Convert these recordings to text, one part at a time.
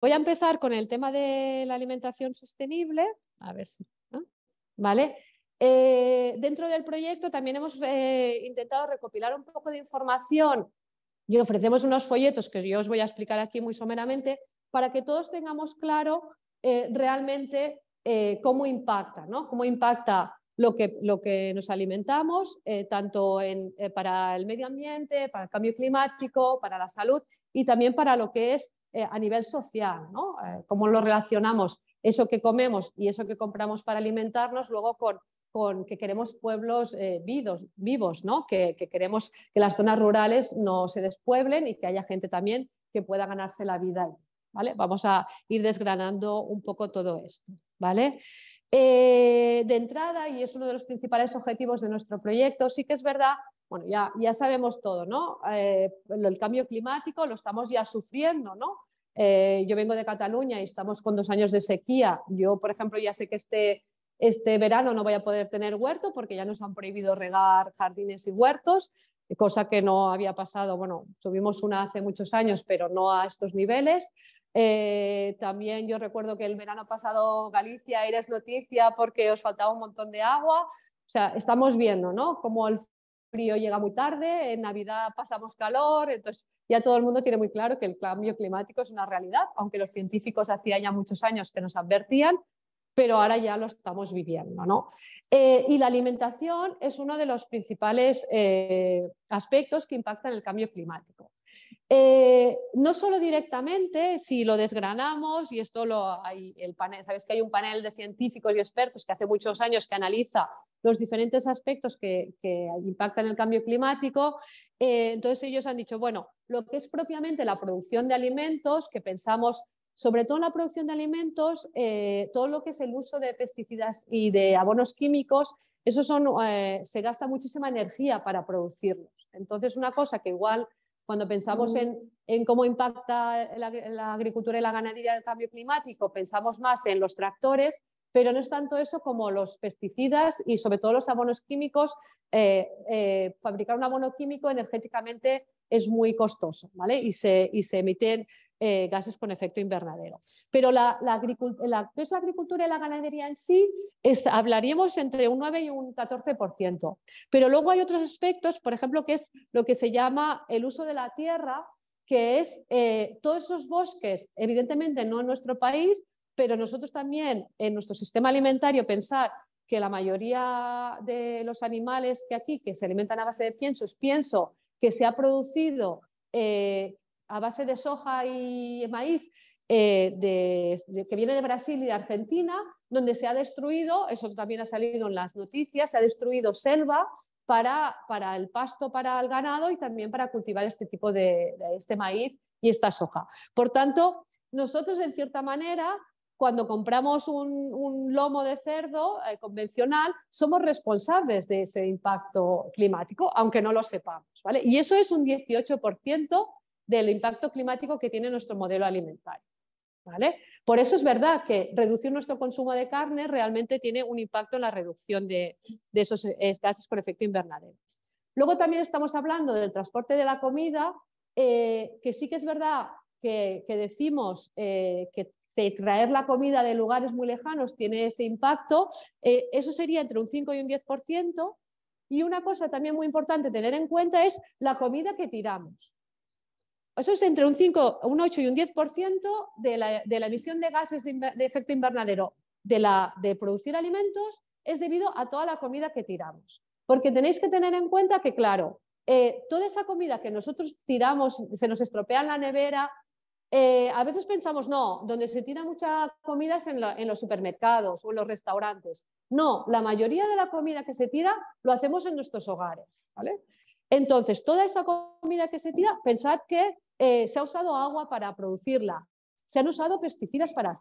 voy a empezar con el tema de la alimentación sostenible. A ver si, ¿no? ¿Vale? Dentro del proyecto también hemos intentado recopilar un poco de información y ofrecemos unos folletos que yo os voy a explicar aquí muy someramente para que todos tengamos claro realmente cómo impacta, ¿no? Cómo impacta lo que nos alimentamos, tanto para el medio ambiente, para el cambio climático, para la salud y también para lo que es a nivel social, ¿no? Cómo lo relacionamos eso que comemos y eso que compramos para alimentarnos luego con que queremos pueblos vivos, ¿no? Que queremos que las zonas rurales no se despueblen y que haya gente también que pueda ganarse la vida ahí, ¿vale? Vamos a ir desgranando un poco todo esto, ¿vale? De entrada, y es uno de los principales objetivos de nuestro proyecto, sí que es verdad, bueno, ya sabemos todo, ¿no? El cambio climático lo estamos ya sufriendo, ¿no? Yo vengo de Cataluña y estamos con 2 años de sequía. Yo, por ejemplo, ya sé que este verano no voy a poder tener huerto porque ya nos han prohibido regar jardines y huertos, cosa que no había pasado. Bueno, tuvimos una hace muchos años, pero no a estos niveles. También yo recuerdo que el verano pasado Galicia eres noticia porque os faltaba un montón de agua. O sea, estamos viendo, ¿no? Cómo el frío llega muy tarde, en Navidad pasamos calor, entonces ya todo el mundo tiene muy claro que el cambio climático es una realidad, aunque los científicos hacía ya muchos años que nos advertían, pero ahora ya lo estamos viviendo, ¿no? Y la alimentación es uno de los principales aspectos que impactan el cambio climático. No solo directamente, si lo desgranamos, y esto hay el panel, sabes que hay un panel de científicos y expertos que hace muchos años que analiza los diferentes aspectos que impactan el cambio climático, entonces ellos han dicho, bueno, lo que es propiamente la producción de alimentos, que pensamos sobre todo en la producción de alimentos, todo lo que es el uso de pesticidas y de abonos químicos, eso se gasta muchísima energía para producirlos. Entonces, una cosa que igual cuando pensamos en cómo impacta la agricultura y la ganadería del cambio climático, pensamos más en los tractores, pero no es tanto eso como los pesticidas y sobre todo los abonos químicos. Fabricar un abono químico energéticamente es muy costoso, ¿vale? Y se emiten gases con efecto invernadero. Pero ¿qué es la agricultura y la ganadería en sí? Hablaríamos entre un 9 y un 14%. Pero luego hay otros aspectos, por ejemplo, que es lo que se llama el uso de la tierra, que es todos esos bosques, evidentemente no en nuestro país, pero nosotros también en nuestro sistema alimentario pensar que la mayoría de los animales que se alimentan a base de pienso es pienso que se ha producido a base de soja y maíz que viene de Brasil y de Argentina, donde se ha destruido, eso también ha salido en las noticias, se ha destruido selva para el pasto, para el ganado y también para cultivar este tipo de este maíz y esta soja. Por tanto, nosotros en cierta manera, cuando compramos un lomo de cerdo convencional, somos responsables de ese impacto climático, aunque no lo sepamos, ¿vale? Y eso es un 18% del impacto climático que tiene nuestro modelo alimentario, ¿vale? Por eso es verdad que reducir nuestro consumo de carne realmente tiene un impacto en la reducción de esos gases con efecto invernadero. Luego también estamos hablando del transporte de la comida, que sí que es verdad que decimos que traer la comida de lugares muy lejanos tiene ese impacto, eso sería entre un 5 y un 10%. Y una cosa también muy importante tener en cuenta es la comida que tiramos. Eso es entre un 5, un 8 y un 10% de la emisión de gases de efecto invernadero de producir alimentos es debido a toda la comida que tiramos. Porque tenéis que tener en cuenta que, claro, toda esa comida que nosotros tiramos, se nos estropea en la nevera, a veces pensamos, no, donde se tira mucha comida es en los supermercados o en los restaurantes. No, la mayoría de la comida que se tira lo hacemos en nuestros hogares, ¿vale? Entonces, toda esa comida que se tira, pensad que se ha usado agua para producirla, se han usado pesticidas para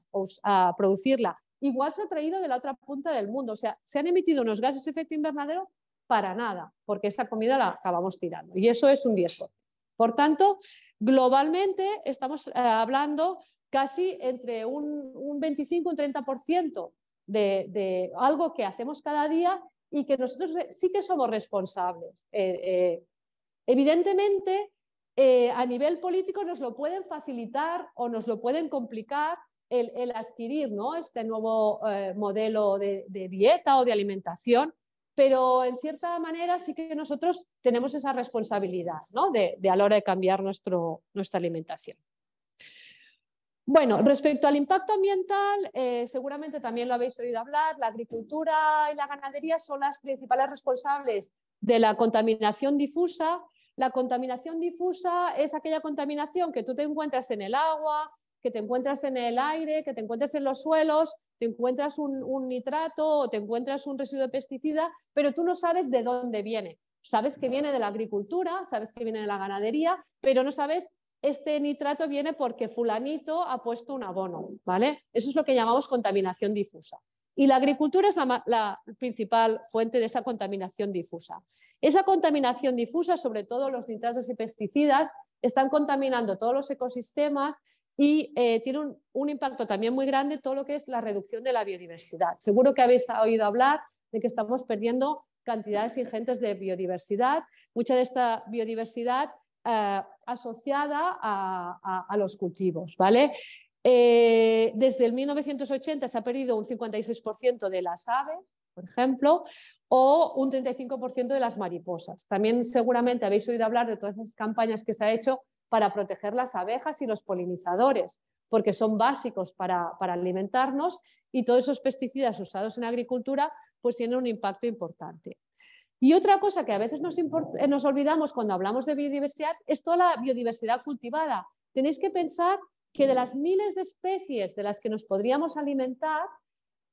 producirla, igual se ha traído de la otra punta del mundo, o sea, se han emitido unos gases de efecto invernadero para nada, porque esa comida la acabamos tirando y eso es un 10%. Por tanto, globalmente estamos hablando casi entre un 25 y un 30% de algo que hacemos cada día y que nosotros sí que somos responsables. Evidentemente, a nivel político nos lo pueden facilitar o nos lo pueden complicar el adquirir, ¿no?, este nuevo modelo de dieta o de alimentación, pero en cierta manera sí que nosotros tenemos esa responsabilidad, ¿no?, de a la hora de cambiar nuestra alimentación. Bueno, respecto al impacto ambiental, seguramente también lo habéis oído hablar, la agricultura y la ganadería son las principales responsables de la contaminación difusa. La contaminación difusa es aquella contaminación que tú te encuentras en el agua, que te encuentras en el aire, que te encuentras en los suelos, te encuentras un nitrato o te encuentras un residuo de pesticida, pero tú no sabes de dónde viene. Sabes que viene de la agricultura, sabes que viene de la ganadería, pero no sabes este nitrato viene porque fulanito ha puesto un abono, ¿vale? Eso es lo que llamamos contaminación difusa. Y la agricultura es la principal fuente de esa contaminación difusa. Esa contaminación difusa, sobre todo los nitratos y pesticidas, están contaminando todos los ecosistemas y tiene un impacto también muy grande todo lo que es la reducción de la biodiversidad. Seguro que habéis oído hablar de que estamos perdiendo cantidades ingentes de biodiversidad. Mucha de esta biodiversidad asociada a los cultivos, ¿vale? Desde el 1980 se ha perdido un 56% de las aves, por ejemplo, o un 35% de las mariposas. También seguramente habéis oído hablar de todas las campañas que se ha hecho para proteger las abejas y los polinizadores, porque son básicos para alimentarnos y todos esos pesticidas usados en agricultura pues tienen un impacto importante. Y otra cosa que a veces nos olvidamos cuando hablamos de biodiversidad es toda la biodiversidad cultivada. Tenéis que pensar que de las miles de especies de las que nos podríamos alimentar,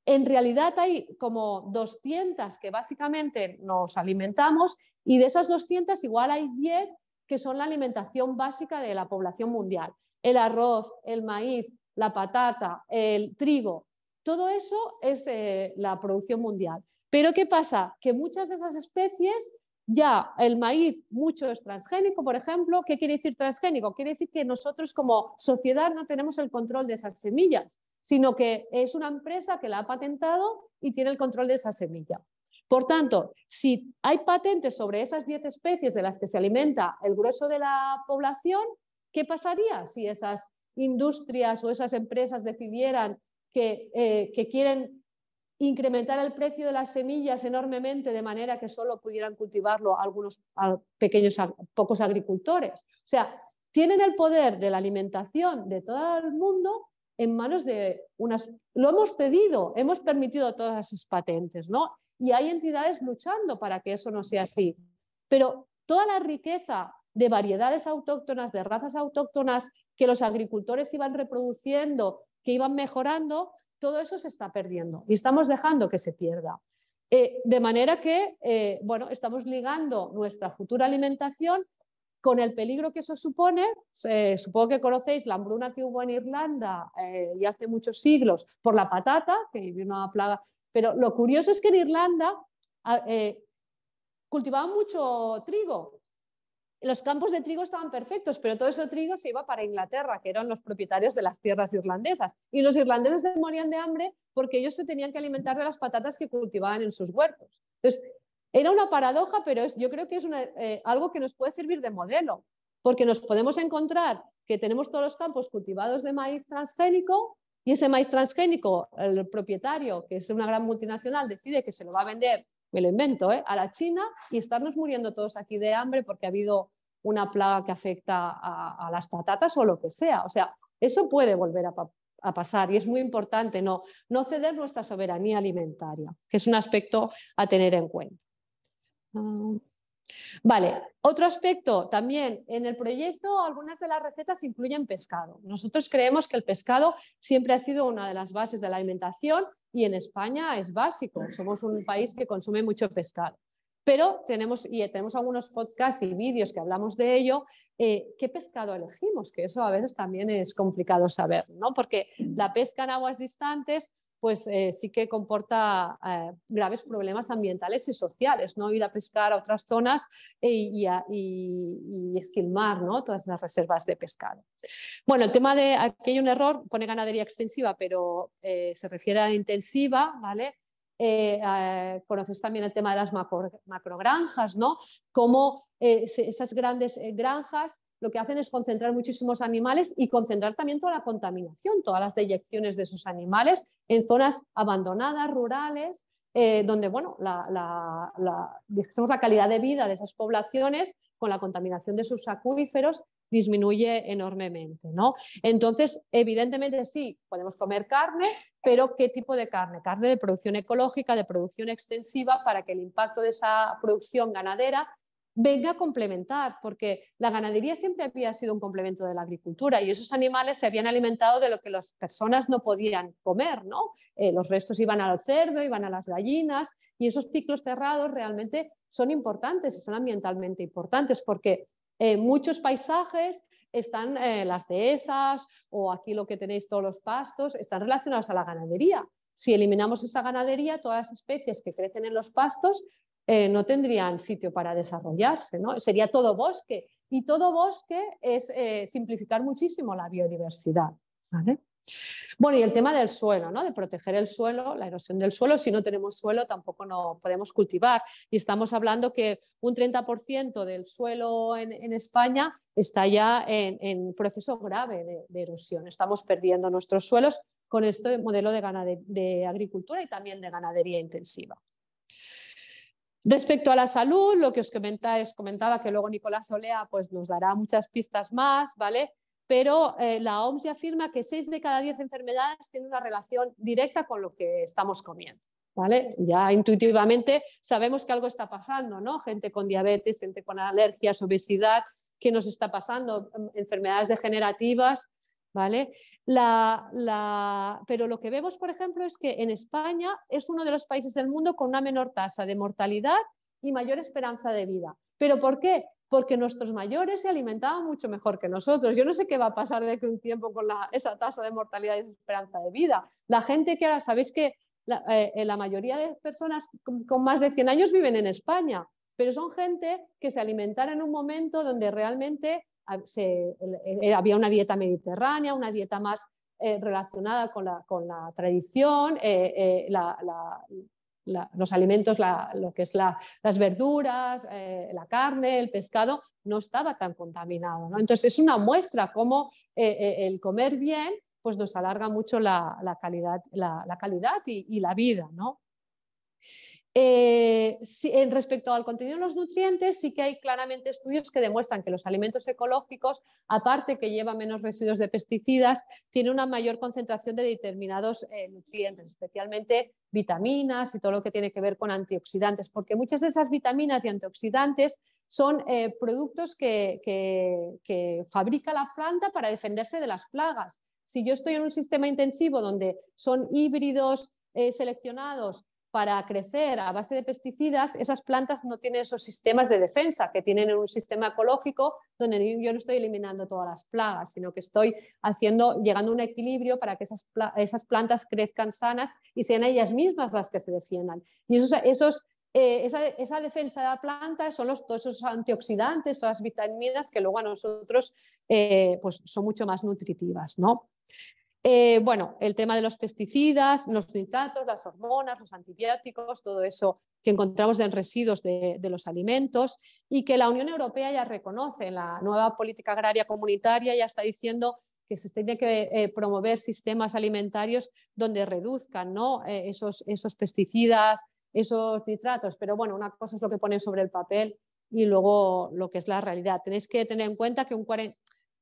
en realidad hay como 200 que básicamente nos alimentamos y de esas 200 igual hay 10 que son la alimentación básica de la población mundial. El arroz, el maíz, la patata, el trigo, todo eso es la producción mundial. Pero ¿qué pasa? Que muchas de esas especies, ya el maíz mucho es transgénico, por ejemplo. ¿Qué quiere decir transgénico? Quiere decir que nosotros como sociedad no tenemos el control de esas semillas, sino que es una empresa que la ha patentado y tiene el control de esa semilla. Por tanto, si hay patentes sobre esas 10 especies de las que se alimenta el grueso de la población, ¿qué pasaría si esas industrias o esas empresas decidieran que quieren incrementar el precio de las semillas enormemente de manera que solo pudieran cultivarlo algunos pocos agricultores? O sea, tienen el poder de la alimentación de todo el mundo en manos de unas... Lo hemos cedido, hemos permitido todas esas patentes, ¿no? Y hay entidades luchando para que eso no sea así. Pero toda la riqueza de variedades autóctonas, de razas autóctonas que los agricultores iban reproduciendo, que iban mejorando, todo eso se está perdiendo y estamos dejando que se pierda. De manera que, bueno, estamos ligando nuestra futura alimentación con el peligro que eso supone. Supongo que conocéis la hambruna que hubo en Irlanda ya hace muchos siglos por la patata, que vino una plaga. Pero lo curioso es que en Irlanda cultivaban mucho trigo. Los campos de trigo estaban perfectos, pero todo ese trigo se iba para Inglaterra, que eran los propietarios de las tierras irlandesas. Y los irlandeses se morían de hambre porque ellos se tenían que alimentar de las patatas que cultivaban en sus huertos. Entonces, era una paradoja, pero yo creo que es algo que nos puede servir de modelo, porque nos podemos encontrar que tenemos todos los campos cultivados de maíz transgénico y ese maíz transgénico, el propietario, que es una gran multinacional, decide que se lo va a vender, me lo invento, a la China, y estarnos muriendo todos aquí de hambre porque ha habido una plaga que afecta a las patatas o lo que sea. O sea, eso puede volver a pasar y es muy importante no ceder nuestra soberanía alimentaria, que es un aspecto a tener en cuenta. Vale, otro aspecto también, en el proyecto algunas de las recetas incluyen pescado. Nosotros creemos que el pescado siempre ha sido una de las bases de la alimentación y en España es básico, somos un país que consume mucho pescado. Pero tenemos algunos podcasts y vídeos que hablamos de ello. ¿Qué pescado elegimos? Que eso a veces también es complicado saber, ¿no? Porque la pesca en aguas distantes pues sí que comporta graves problemas ambientales y sociales, ¿no? Ir a pescar a otras zonas y esquilmar, ¿no?, todas las reservas de pescado. Bueno, el tema de, aquí hay un error, pone ganadería extensiva, pero se refiere a intensiva, ¿vale? Conoces también el tema de las macrogranjas, ¿no? Cómo esas grandes granjas lo que hacen es concentrar muchísimos animales y concentrar también toda la contaminación, todas las deyecciones de esos animales en zonas abandonadas, rurales, donde bueno, digamos, la calidad de vida de esas poblaciones con la contaminación de sus acuíferos disminuye enormemente, ¿no? Entonces, evidentemente sí, podemos comer carne, pero ¿qué tipo de carne? Carne de producción ecológica, de producción extensiva, para que el impacto de esa producción ganadera venga a complementar, porque la ganadería siempre había sido un complemento de la agricultura y esos animales se habían alimentado de lo que las personas no podían comer, ¿no? Los restos iban al cerdo, iban a las gallinas, y esos ciclos cerrados realmente son importantes y son ambientalmente importantes, porque muchos paisajes están, las dehesas o aquí lo que tenéis todos los pastos, están relacionados a la ganadería. Si eliminamos esa ganadería, todas las especies que crecen en los pastos no tendrían sitio para desarrollarse, ¿no? Sería todo bosque, y todo bosque es simplificar muchísimo la biodiversidad, ¿vale? Bueno, y el tema del suelo, ¿no? De proteger el suelo, la erosión del suelo. Si no tenemos suelo, tampoco no podemos cultivar. Y estamos hablando que un 30% del suelo en España está ya en proceso grave de erosión. Estamos perdiendo nuestros suelos con este modelo de agricultura y también de ganadería intensiva. Respecto a la salud, lo que os comentaba, que luego Nicolás Olea pues, nos dará muchas pistas más, ¿vale? Pero la OMS ya afirma que 6 de cada 10 enfermedades tienen una relación directa con lo que estamos comiendo, ¿vale? Ya intuitivamente sabemos que algo está pasando, ¿no? Gente con diabetes, gente con alergias, obesidad, ¿qué nos está pasando? Enfermedades degenerativas, ¿vale? Pero lo que vemos, por ejemplo, es que en España es uno de los países del mundo con una menor tasa de mortalidad y mayor esperanza de vida. ¿Pero por qué? Porque nuestros mayores se alimentaban mucho mejor que nosotros. Yo no sé qué va a pasar de aquí a un tiempo con esa tasa de mortalidad y esperanza de vida. La gente que ahora, sabéis que la mayoría de personas con más de 100 años viven en España, pero son gente que se alimentaron en un momento donde realmente había una dieta mediterránea, una dieta más relacionada con la tradición, los alimentos, lo que es las verduras, la carne, el pescado, no estaba tan contaminado, ¿no? Entonces es una muestra cómo el comer bien pues nos alarga mucho la calidad y la vida, ¿no? Respecto al contenido de los nutrientes, sí que hay claramente estudios que demuestran que los alimentos ecológicos, aparte que llevan menos residuos de pesticidas, tienen una mayor concentración de determinados nutrientes, especialmente vitaminas y todo lo que tiene que ver con antioxidantes, porque muchas de esas vitaminas y antioxidantes son productos que fabrica la planta para defenderse de las plagas. Si yo estoy en un sistema intensivo donde son híbridos seleccionados para crecer a base de pesticidas, esas plantas no tienen esos sistemas de defensa que tienen en un sistema ecológico donde yo no estoy eliminando todas las plagas, sino que estoy llegando a un equilibrio para que esas plantas crezcan sanas y sean ellas mismas las que se defiendan. Y esa defensa de la planta son todos esos antioxidantes, esas vitaminas que luego a nosotros pues son mucho más nutritivas, ¿no? Bueno, el tema de los pesticidas, los nitratos, las hormonas, los antibióticos, todo eso que encontramos en residuos de los alimentos, y que la Unión Europea ya reconoce en la nueva política agraria comunitaria, ya está diciendo que se tiene que promover sistemas alimentarios donde reduzcan, ¿no? esos pesticidas, esos nitratos. Pero bueno, una cosa es lo que ponen sobre el papel y luego lo que es la realidad. Tenéis que tener en cuenta que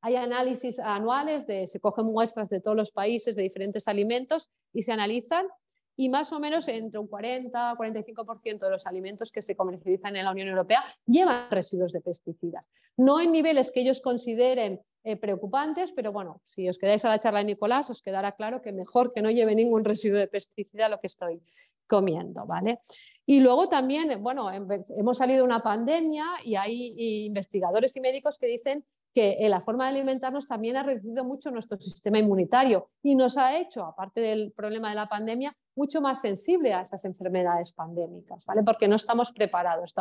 hay análisis anuales, se cogen muestras de todos los países de diferentes alimentos y se analizan, y más o menos entre un 40-45% de los alimentos que se comercializan en la Unión Europea llevan residuos de pesticidas. No en niveles que ellos consideren preocupantes, pero bueno, si os quedáis a la charla de Nicolás, os quedará claro que mejor que no lleve ningún residuo de pesticida lo que estoy comiendo, ¿vale? Y luego también, bueno, hemos salido de una pandemia y hay investigadores y médicos que dicen que la forma de alimentarnos también ha reducido mucho nuestro sistema inmunitario y nos ha hecho, aparte del problema de la pandemia, mucho más sensible a esas enfermedades pandémicas, ¿vale? Porque no estamos preparados,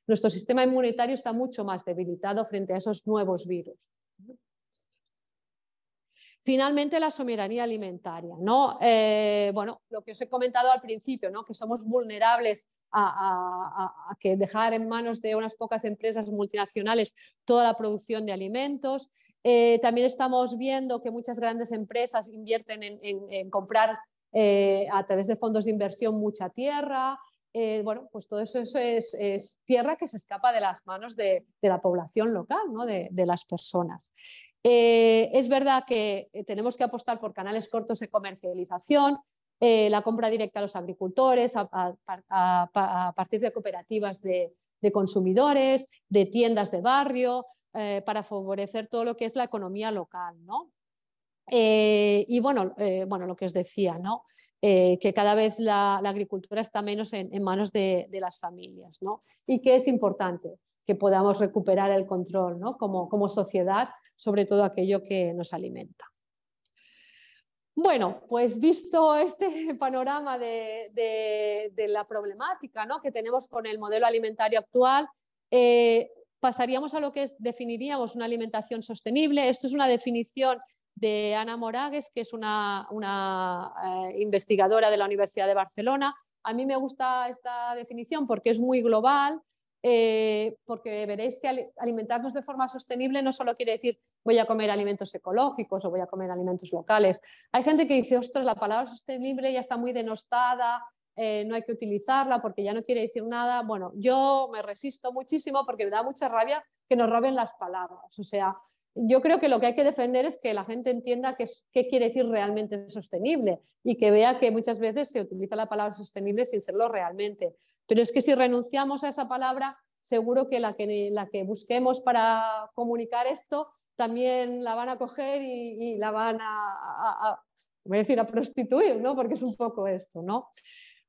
nuestro sistema inmunitario está mucho más debilitado frente a esos nuevos virus. Finalmente, la soberanía alimentaria, ¿no? Bueno, lo que os he comentado al principio, ¿no? Que somos vulnerables a que dejar en manos de unas pocas empresas multinacionales toda la producción de alimentos. También estamos viendo que muchas grandes empresas invierten en comprar a través de fondos de inversión mucha tierra. Bueno, pues todo eso es tierra que se escapa de las manos de la población local, ¿no? de las personas. Es verdad que tenemos que apostar por canales cortos de comercialización, la compra directa a los agricultores, a partir de cooperativas de consumidores, de tiendas de barrio, para favorecer todo lo que es la economía local, ¿no? Y bueno, lo que os decía, ¿no? Que cada vez la agricultura está menos en manos de las familias, ¿no? Y que es importante que podamos recuperar el control, ¿no? como sociedad sobre todo aquello que nos alimenta. Bueno, pues visto este panorama de la problemática, ¿no? que tenemos con el modelo alimentario actual, pasaríamos a lo que definiríamos una alimentación sostenible. Esto es una definición de Ana Moragues, que es una investigadora de la Universidad de Barcelona. A mí me gusta esta definición porque es muy global, porque veréis que alimentarnos de forma sostenible no solo quiere decir voy a comer alimentos ecológicos o voy a comer alimentos locales. Hay gente que dice, ostras, la palabra sostenible ya está muy denostada, no hay que utilizarla porque ya no quiere decir nada. Bueno, yo me resisto muchísimo porque me da mucha rabia que nos roben las palabras. O sea, yo creo que lo que hay que defender es que la gente entienda qué quiere decir realmente sostenible y que vea que muchas veces se utiliza la palabra sostenible sin serlo realmente. Pero es que si renunciamos a esa palabra, seguro que la que busquemos para comunicar esto también la van a coger y la van voy a decir, a prostituir, ¿no? Porque es un poco esto, ¿no?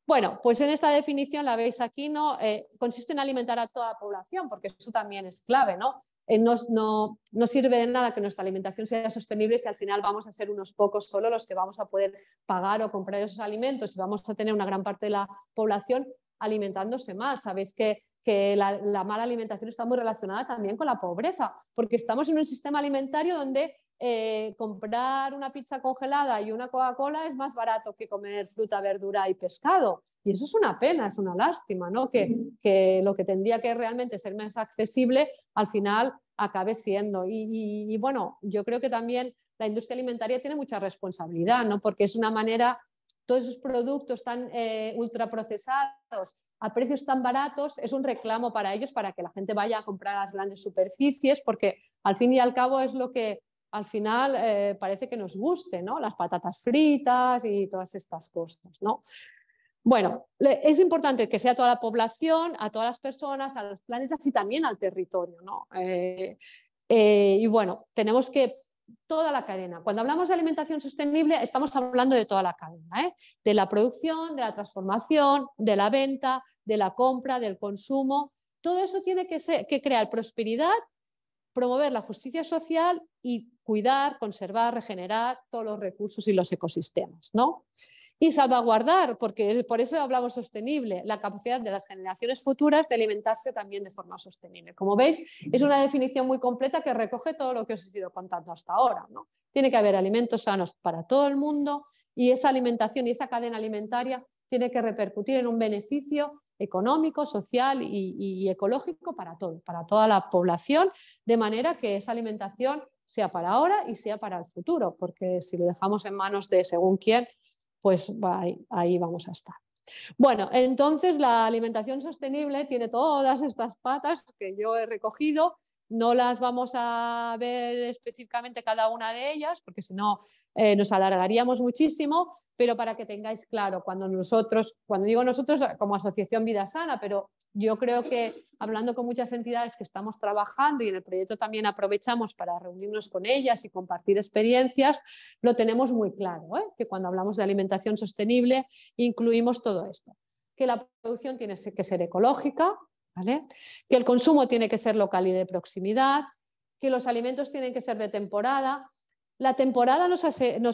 Bueno, pues en esta definición la veis aquí, ¿no? Consiste en alimentar a toda la población, porque eso también es clave, ¿no? No sirve de nada que nuestra alimentación sea sostenible si al final vamos a ser unos pocos solo los que vamos a poder pagar o comprar esos alimentos y vamos a tener una gran parte de la población alimentándose mal. Sabéis que la mala alimentación está muy relacionada también con la pobreza, porque estamos en un sistema alimentario donde comprar una pizza congelada y una Coca-Cola es más barato que comer fruta, verdura y pescado. Y eso es una pena, es una lástima, ¿no? Que lo que tendría que realmente ser más accesible al final acabe siendo. Y bueno, yo creo que también la industria alimentaria tiene mucha responsabilidad, ¿no? Porque es una manera, todos esos productos tan ultraprocesados a precios tan baratos, es un reclamo para ellos, para que la gente vaya a comprar a las grandes superficies, porque al fin y al cabo es lo que al final parece que nos guste, ¿no? Las patatas fritas y todas estas cosas, ¿no? Bueno, es importante que sea toda la población, a todas las personas, a los planetas y también al territorio, ¿no? Y bueno, tenemos que toda la cadena. Cuando hablamos de alimentación sostenible, estamos hablando de toda la cadena, ¿eh? De la producción, de la transformación, de la venta, de la compra, del consumo. Todo eso tiene que crear prosperidad, promover la justicia social y cuidar, conservar, regenerar todos los recursos y los ecosistemas, ¿no? Y salvaguardar, porque por eso hablamos sostenible, la capacidad de las generaciones futuras de alimentarse también de forma sostenible. Como veis, es una definición muy completa que recoge todo lo que os he ido contando hasta ahora, ¿no? Tiene que haber alimentos sanos para todo el mundo y esa alimentación y esa cadena alimentaria tiene que repercutir en un beneficio económico, social y ecológico para todo, para toda la población, de manera que esa alimentación sea para ahora y sea para el futuro, porque si lo dejamos en manos de según quién, pues ahí vamos a estar. Bueno, entonces la alimentación sostenible tiene todas estas patas que yo he recogido. No las vamos a ver específicamente cada una de ellas, porque si no nos alargaríamos muchísimo, pero para que tengáis claro, cuando digo nosotros como Asociación Vida Sana, pero yo creo que hablando con muchas entidades que estamos trabajando y en el proyecto también aprovechamos para reunirnos con ellas y compartir experiencias, lo tenemos muy claro, ¿eh? Que cuando hablamos de alimentación sostenible incluimos todo esto, que la producción tiene que ser ecológica, ¿vale? Que el consumo tiene que ser local y de proximidad, que los alimentos tienen que ser de temporada. La temporada nos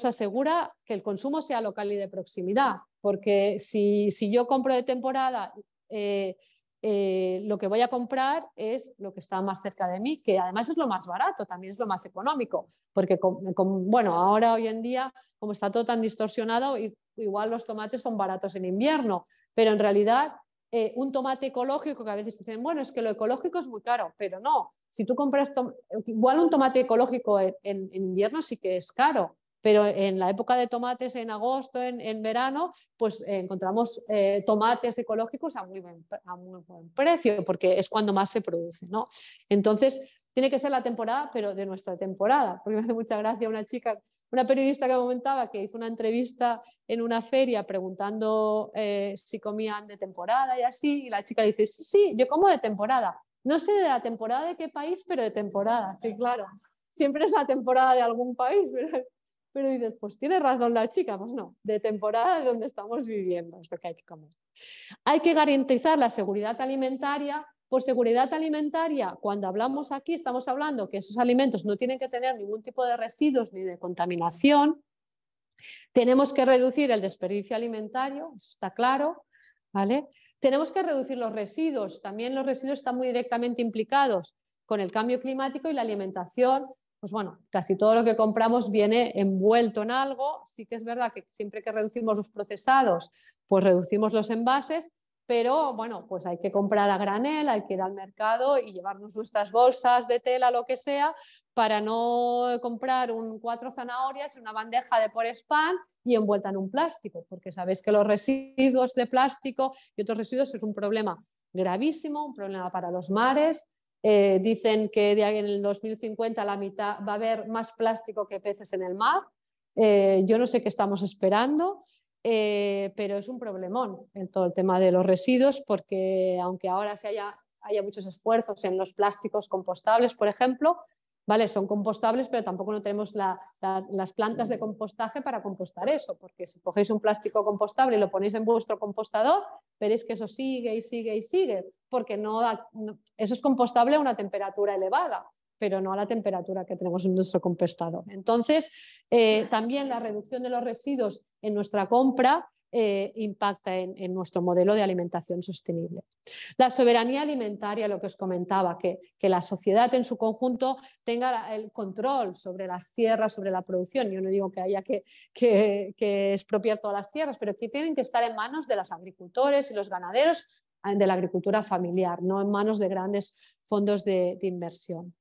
asegura que el consumo sea local y de proximidad, porque si yo compro de temporada, lo que voy a comprar es lo que está más cerca de mí, que además es lo más barato, también es lo más económico, porque bueno, ahora hoy en día, como está todo tan distorsionado, igual los tomates son baratos en invierno, pero en realidad un tomate ecológico, que a veces dicen, bueno, es que lo ecológico es muy caro, pero no. Si tú compras, igual un tomate ecológico en invierno sí que es caro, pero en la época de tomates, en agosto, en verano, pues encontramos tomates ecológicos a muy buen precio, porque es cuando más se produce, ¿no? Entonces, tiene que ser la temporada, pero de nuestra temporada, porque me hace mucha gracia una chica, una periodista que me comentaba que hizo una entrevista en una feria preguntando si comían de temporada y así, y la chica dice, sí, sí, yo como de temporada. No sé de la temporada de qué país, pero de temporada, sí, claro. Siempre es la temporada de algún país, pero dices, pues tiene razón la chica, pues no, de temporada de donde estamos viviendo es lo que hay que comer. Hay que garantizar la seguridad alimentaria. Por seguridad alimentaria, cuando hablamos aquí, estamos hablando que esos alimentos no tienen que tener ningún tipo de residuos ni de contaminación. Tenemos que reducir el desperdicio alimentario, eso está claro, ¿vale? Tenemos que reducir los residuos. También los residuos están muy directamente implicados con el cambio climático y la alimentación. Pues bueno, casi todo lo que compramos viene envuelto en algo. Sí que es verdad que siempre que reducimos los procesados, pues reducimos los envases, pero bueno, pues hay que comprar a granel, hay que ir al mercado y llevarnos nuestras bolsas de tela, lo que sea, para no comprar 4 zanahorias en una bandeja de por spam y envuelta en un plástico, porque sabéis que los residuos de plástico y otros residuos es un problema gravísimo, un problema para los mares. Dicen que en el 2050 la mitad va a haber más plástico que peces en el mar. Yo no sé qué estamos esperando. Pero es un problemón en todo el tema de los residuos, porque aunque ahora haya muchos esfuerzos en los plásticos compostables, por ejemplo, ¿vale? Son compostables, pero tampoco no tenemos las plantas de compostaje para compostar eso, porque si cogéis un plástico compostable y lo ponéis en vuestro compostador, veréis que eso sigue y sigue y sigue, porque eso es compostable a una temperatura elevada, pero no a la temperatura que tenemos en nuestro compostador. Entonces, también la reducción de los residuos en nuestra compra impacta en nuestro modelo de alimentación sostenible. La soberanía alimentaria, lo que os comentaba, que la sociedad en su conjunto tenga el control sobre las tierras, sobre la producción. Yo no digo que haya que expropiar todas las tierras, pero que tienen que estar en manos de los agricultores y los ganaderos de la agricultura familiar, no en manos de grandes fondos de inversión.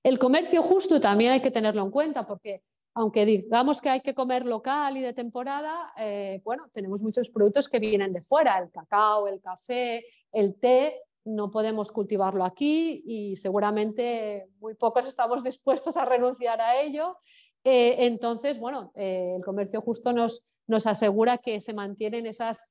El comercio justo también hay que tenerlo en cuenta, porque aunque digamos que hay que comer local y de temporada, bueno, tenemos muchos productos que vienen de fuera, el cacao, el café, el té, no podemos cultivarlo aquí y seguramente muy pocos estamos dispuestos a renunciar a ello. Entonces, bueno, el comercio justo nos asegura que se mantienen esas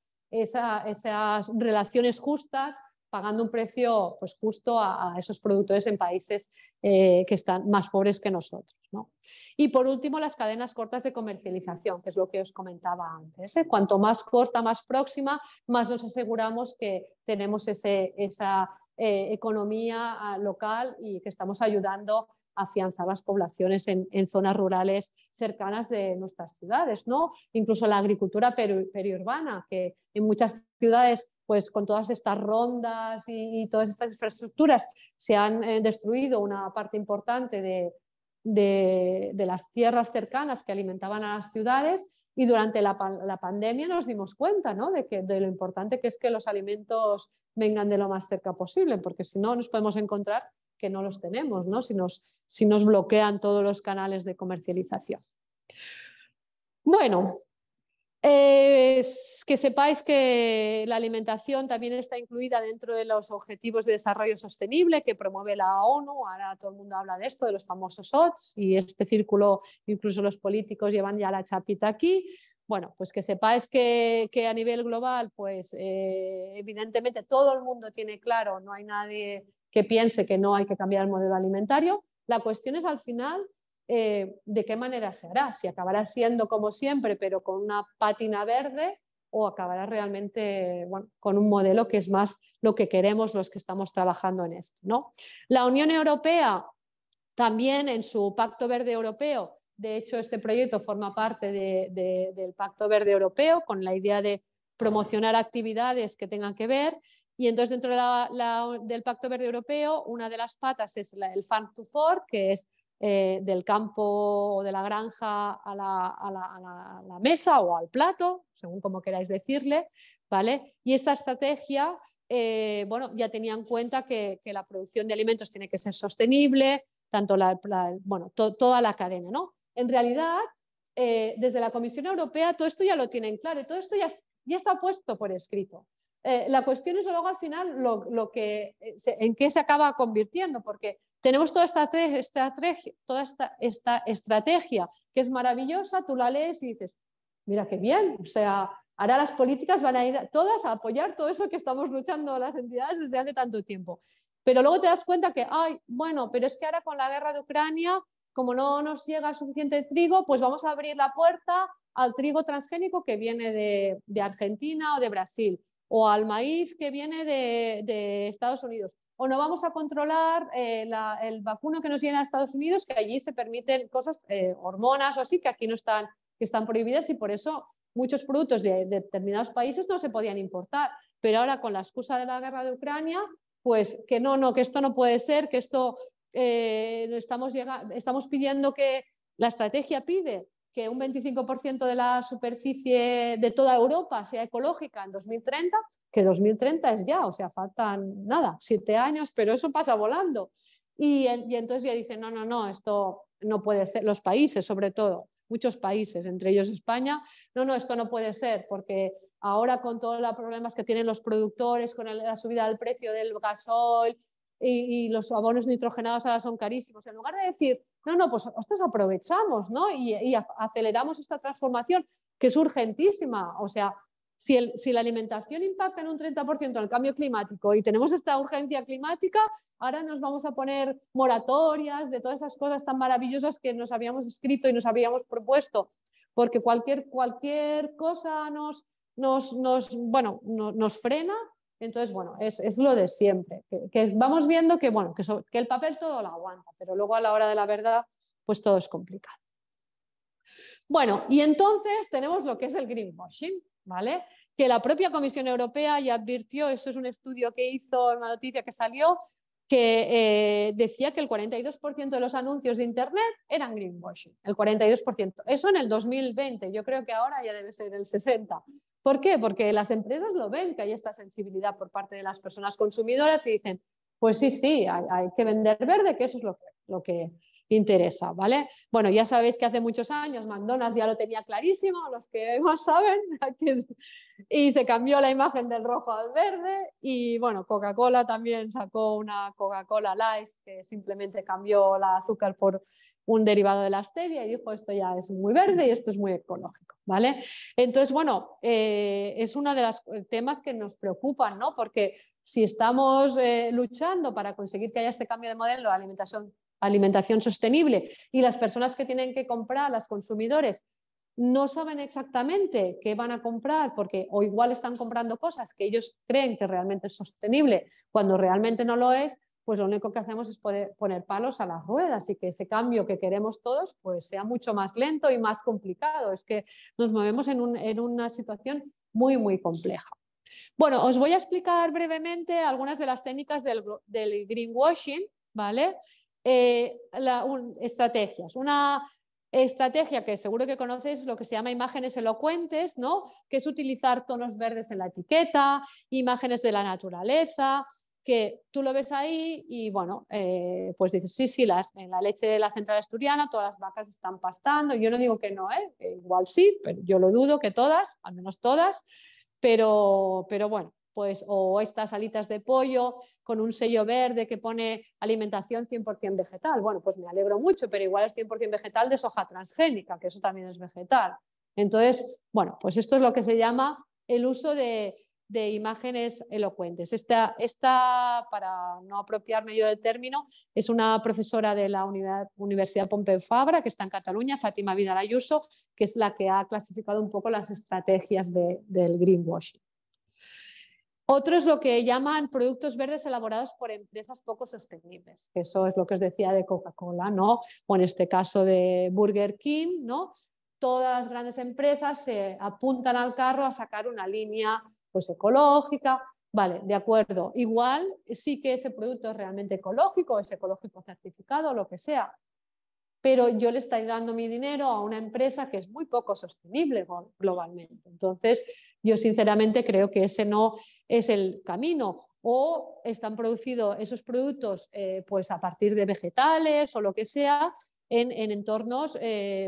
relaciones justas, pagando un precio pues, justo a esos productores en países que están más pobres que nosotros, ¿no? Y por último, las cadenas cortas de comercialización, que es lo que os comentaba antes, ¿eh? Cuanto más corta, más próxima, más nos aseguramos que tenemos esa economía local y que estamos ayudando a afianzar las poblaciones en zonas rurales cercanas de nuestras ciudades, ¿no? Incluso la agricultura periurbana, que en muchas ciudades pues con todas estas rondas y todas estas infraestructuras se han destruido una parte importante de las tierras cercanas que alimentaban a las ciudades, y durante la pandemia nos dimos cuenta, ¿no? de lo importante que es que los alimentos vengan de lo más cerca posible, porque si no nos podemos encontrar que no los tenemos, ¿no? Si nos bloquean todos los canales de comercialización. Bueno, que sepáis que la alimentación también está incluida dentro de los Objetivos de Desarrollo Sostenible que promueve la ONU. Ahora todo el mundo habla de esto, de los famosos ODS, y este círculo, incluso los políticos llevan ya la chapita aquí. Bueno, pues que sepáis que a nivel global, pues evidentemente todo el mundo tiene claro, no hay nadie que piense que no hay que cambiar el modelo alimentario. La cuestión es al final de qué manera se hará, si acabará siendo como siempre, pero con una pátina verde, o acabará realmente bueno, con un modelo que es más lo que queremos los que estamos trabajando en esto, ¿no? La Unión Europea también en su Pacto Verde Europeo, de hecho este proyecto forma parte del Pacto Verde Europeo con la idea de promocionar actividades que tengan que ver, y entonces dentro del Pacto Verde Europeo una de las patas es el Farm to Fork, que es del campo o de la granja a la mesa o al plato, según como queráis decirle, ¿vale? Y esta estrategia, bueno, ya tenía en cuenta que la producción de alimentos tiene que ser sostenible, tanto bueno, toda la cadena, ¿no? En realidad, desde la Comisión Europea todo esto ya lo tienen claro y todo esto ya está puesto por escrito. La cuestión es luego al final en qué se acaba convirtiendo, porque tenemos toda esta estrategia que es maravillosa, tú la lees y dices, mira qué bien, o sea, ahora las políticas van a ir todas a apoyar todo eso que estamos luchando las entidades desde hace tanto tiempo. Pero luego te das cuenta que, ay, bueno, pero es que ahora con la guerra de Ucrania, como no nos llega suficiente trigo, pues vamos a abrir la puerta al trigo transgénico que viene de Argentina o de Brasil, o al maíz que viene de Estados Unidos. O no vamos a controlar el vacuno que nos viene a Estados Unidos, que allí se permiten cosas, hormonas o así, que aquí no están, que están prohibidas y por eso muchos productos de determinados países no se podían importar. Pero ahora con la excusa de la guerra de Ucrania, pues que no, que esto no puede ser, que esto estamos pidiendo que la estrategia pide que un 25% de la superficie de toda Europa sea ecológica en 2030, que 2030 es ya, o sea, faltan nada, 7 años, pero eso pasa volando. Y entonces ya dicen, no, esto no puede ser, los países sobre todo, muchos países, entre ellos España, no, esto no puede ser, porque ahora con todos los problemas que tienen los productores, con la subida del precio del gasoil y los abonos nitrogenados ahora son carísimos, en lugar de decir, no, pues nosotros aprovechamos, ¿no? Y aceleramos esta transformación que es urgentísima. O sea, si la alimentación impacta en un 30% en el cambio climático y tenemos esta urgencia climática, ahora nos vamos a poner moratorias de todas esas cosas tan maravillosas que nos habíamos escrito y nos habíamos propuesto, porque cualquier cosa nos frena. Entonces, bueno, es lo de siempre, que vamos viendo que el papel todo lo aguanta, pero luego a la hora de la verdad, pues todo es complicado. Bueno, y entonces tenemos lo que es el greenwashing, ¿vale? Que la propia Comisión Europea ya advirtió, esto es un estudio que hizo, una noticia que salió, que decía que el 42% de los anuncios de Internet eran greenwashing, el 42%. Eso en el 2020, yo creo que ahora ya debe ser el 60%. ¿Por qué? Porque las empresas lo ven, que hay esta sensibilidad por parte de las personas consumidoras y dicen, pues sí, hay que vender verde, que eso es lo que interesa, ¿vale? Bueno, ya sabéis que hace muchos años McDonald's ya lo tenía clarísimo, los que más saben, y se cambió la imagen del rojo al verde, y bueno, Coca-Cola también sacó una Coca-Cola Light que simplemente cambió el azúcar por un derivado de la stevia y dijo esto ya es muy verde y esto es muy ecológico, ¿vale? Entonces, bueno, es uno de los temas que nos preocupan, ¿no? Porque si estamos luchando para conseguir que haya este cambio de modelo de alimentación sostenible y las personas que tienen que comprar, los consumidores, no saben exactamente qué van a comprar porque o igual están comprando cosas que ellos creen que realmente es sostenible cuando realmente no lo es, pues lo único que hacemos es poner palos a las ruedas y que ese cambio que queremos todos pues sea mucho más lento y más complicado. Es que nos movemos en una situación muy, muy compleja. Bueno, os voy a explicar brevemente algunas de las técnicas del greenwashing, ¿vale? Estrategias. Una estrategia que seguro que conocéis es lo que se llama imágenes elocuentes, ¿no? Que es utilizar tonos verdes en la etiqueta, imágenes de la naturaleza, que tú lo ves ahí y bueno, pues dices, sí, en la leche de la central asturiana todas las vacas están pastando. Yo no digo que no, igual sí, pero yo lo dudo que todas, al menos todas, pero bueno, pues o estas alitas de pollo con un sello verde que pone alimentación 100% vegetal. Bueno, pues me alegro mucho, pero igual es 100% vegetal de soja transgénica, que eso también es vegetal. Entonces, bueno, pues esto es lo que se llama el uso de imágenes elocuentes. Esta, para no apropiarme yo del término, es una profesora de la Universidad Pompeu Fabra, que está en Cataluña, Fátima Vidal Ayuso, que es la que ha clasificado un poco las estrategias del greenwashing. Otro es lo que llaman productos verdes elaborados por empresas poco sostenibles, que eso es lo que os decía de Coca-Cola, ¿no? O en este caso de Burger King, ¿no? Todas las grandes empresas se apuntan al carro a sacar una línea pues ecológica. Vale, de acuerdo. Igual sí que ese producto es realmente ecológico, es ecológico certificado, lo que sea. pero yo le estoy dando mi dinero a una empresa que es muy poco sostenible globalmente. Entonces, yo sinceramente creo que ese no es el camino. O están producidos esos productos pues a partir de vegetales o lo que sea, en entornos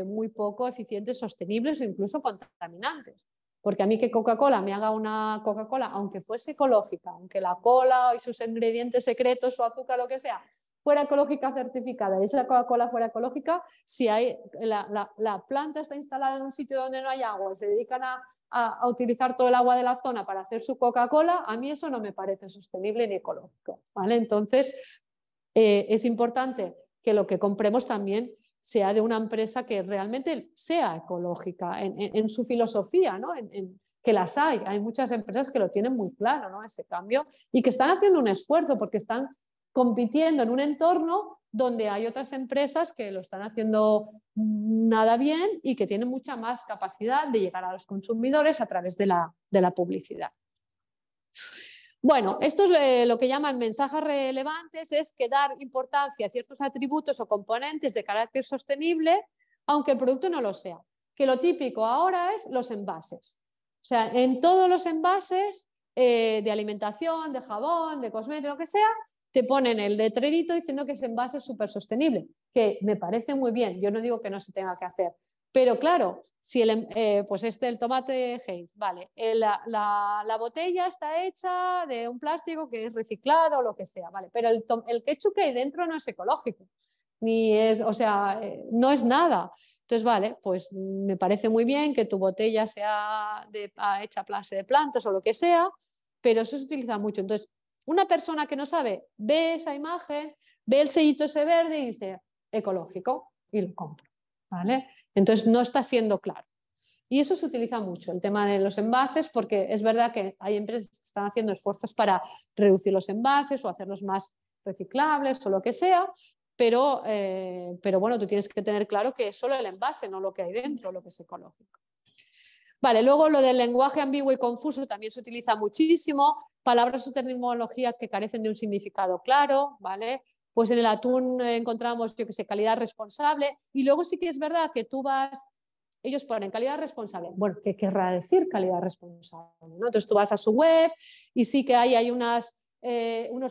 muy poco eficientes, sostenibles o incluso contaminantes. Porque a mí que Coca-Cola me haga una Coca-Cola, aunque fuese ecológica, aunque la cola y sus ingredientes secretos, su azúcar, lo que sea, fuera ecológica certificada y esa Coca-Cola fuera ecológica, si hay, la planta está instalada en un sitio donde no hay agua y se dedican a utilizar todo el agua de la zona para hacer su Coca-Cola, a mí eso no me parece sostenible ni ecológico, ¿vale? Entonces, es importante que lo que compremos también sea de una empresa que realmente sea ecológica en su filosofía, ¿no? Que las hay muchas empresas que lo tienen muy claro, ¿no? Ese cambio, y que están haciendo un esfuerzo porque están compitiendo en un entorno donde hay otras empresas que lo están haciendo nada bien y que tienen mucha más capacidad de llegar a los consumidores a través de la publicidad. Bueno, esto es lo que llaman mensajes relevantes, es que dar importancia a ciertos atributos o componentes de carácter sostenible, aunque el producto no lo sea. Que lo típico ahora es los envases. O sea, en todos los envases de alimentación, de jabón, de cosméticos, lo que sea, te ponen el letrerito diciendo que ese envase es súper sostenible, que me parece muy bien, yo no digo que no se tenga que hacer, pero claro, si pues el tomate Heinz, vale, la botella está hecha de un plástico que es reciclado o lo que sea, vale, pero el ketchup que hay dentro no es ecológico, ni es, o sea, no es nada. Entonces, vale, pues me parece muy bien que tu botella sea hecha a base de plantas o lo que sea, pero eso se utiliza mucho. Entonces, una persona que no sabe ve esa imagen, ve el sellito ese verde y dice ecológico y lo compra, ¿vale? Entonces no está siendo claro. Y eso se utiliza mucho, el tema de los envases, porque es verdad que hay empresas que están haciendo esfuerzos para reducir los envases o hacerlos más reciclables o lo que sea, pero bueno, tú tienes que tener claro que es solo el envase, no lo que hay dentro, lo que es ecológico. Vale, luego lo del lenguaje ambiguo y confuso también se utiliza muchísimo, palabras o terminologías que carecen de un significado claro, ¿vale? Pues en el atún encontramos, yo que sé, calidad responsable, y luego sí que es verdad que tú vas, ellos ponen calidad responsable. Bueno, ¿qué querrá decir calidad responsable? ¿No? Entonces tú vas a su web y sí que hay unos